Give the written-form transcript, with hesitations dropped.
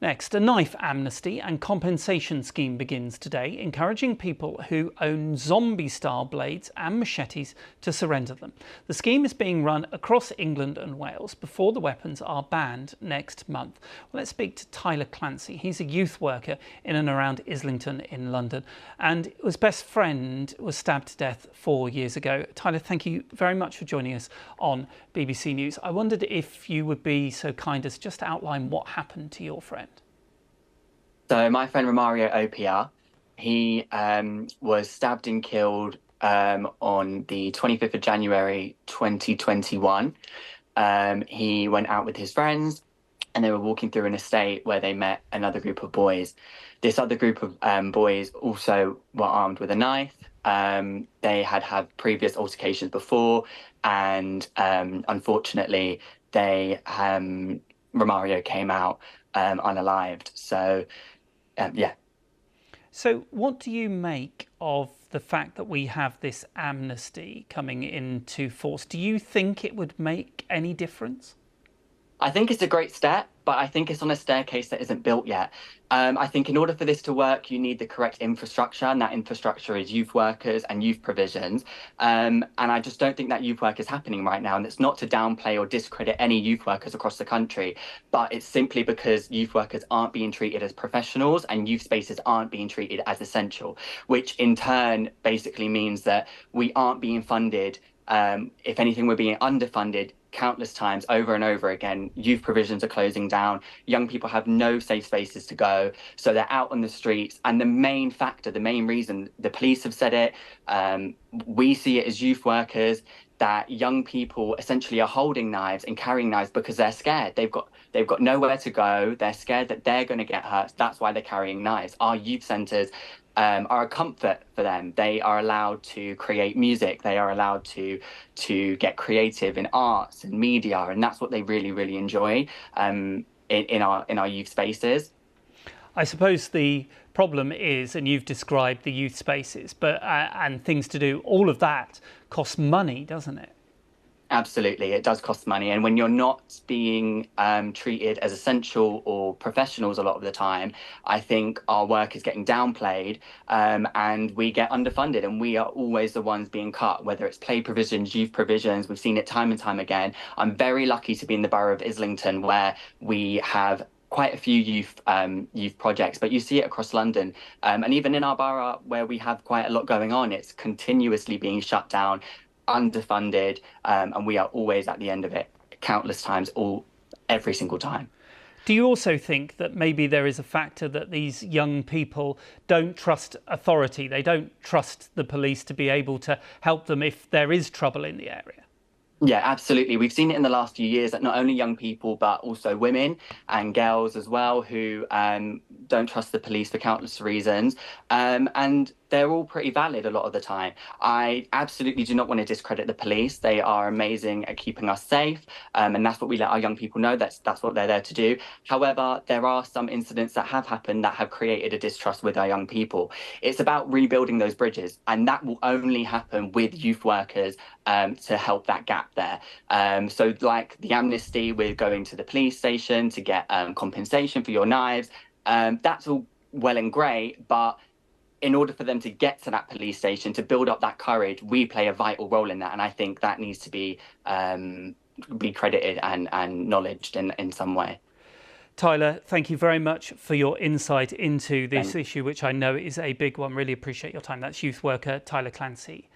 Next, a knife amnesty and compensation scheme begins today, encouraging people who own zombie-style blades and machetes to surrender them. The scheme is being run across England and Wales before the weapons are banned next month. Well, let's speak to Tyler Clancy. He's a youth worker in and around Islington in London, and his best friend was stabbed to death 4 years ago. Tyler, thank you very much for joining us on BBC News. I wondered if you would be so kind as just to outline what happened to your friend. So my friend Romario Opia, he was stabbed and killed on the 25th of January 2021. He went out with his friends and they were walking through an estate where they met another group of boys. This other group of boys also were armed with a knife. They had had previous altercations before, and unfortunately, Romario came out unalived. So, yeah. So what do you make of the fact that we have this amnesty coming into force? Do you think it would make any difference? I think it's a great step, but I think it's on a staircase that isn't built yet. I think in order for this to work, you need the correct infrastructure, and that infrastructure is youth workers and youth provisions. And I just don't think that youth work is happening right now. And it's not to downplay or discredit any youth workers across the country, but it's simply because youth workers aren't being treated as professionals and youth spaces aren't being treated as essential, which in turn basically means that we aren't being funded. If anything, we're being underfunded countless times over and over again. Youth provisions are closing down. Young people have no safe spaces to go. So they're out on the streets. And the main factor, the main reason, the police have said it, we see it as youth workers, that young people essentially are holding knives and carrying knives because they're scared. They've got nowhere to go. They're scared that they're going to get hurt. That's why they're carrying knives. Our youth centres are a comfort for them. They are allowed to create music. They are allowed to get creative in arts and media, and that's what they really, really enjoy in our youth spaces. I suppose the problem is, and you've described the youth spaces, but and things to do, all of that costs money, doesn't it? Absolutely, it does cost money. And when you're not being treated as essential or professionals a lot of the time, I think our work is getting downplayed and we get underfunded, and we are always the ones being cut, whether it's play provisions, youth provisions. We've seen it time and time again. I'm very lucky to be in the borough of Islington, where we have quite a few youth projects, but you see it across London. And even in our borough, where we have quite a lot going on, it's continuously being shut down, underfunded, and we are always at the end of it, countless times, every single time. Do you also think that maybe there is a factor that these young people don't trust authority? They don't trust the police to be able to help them if there is trouble in the area? Yeah, absolutely. We've seen it in the last few years that not only young people, but also women and girls as well, who don't trust the police for countless reasons. And they're all pretty valid a lot of the time. I absolutely do not want to discredit the police. They are amazing at keeping us safe. And that's what we let our young people know. That's what they're there to do. However, there are some incidents that have happened that have created a distrust with our young people. It's about rebuilding those bridges. And that will only happen with youth workers to help that gap there. So like the amnesty with going to the police station to get compensation for your knives, that's all well and great, but in order for them to get to that police station, to build up that courage, we play a vital role in that. And I think that needs to be credited and acknowledged in some way. Tyler, thank you very much for your insight into this issue, which I know is a big one. Really appreciate your time. That's youth worker Tyler Clancy.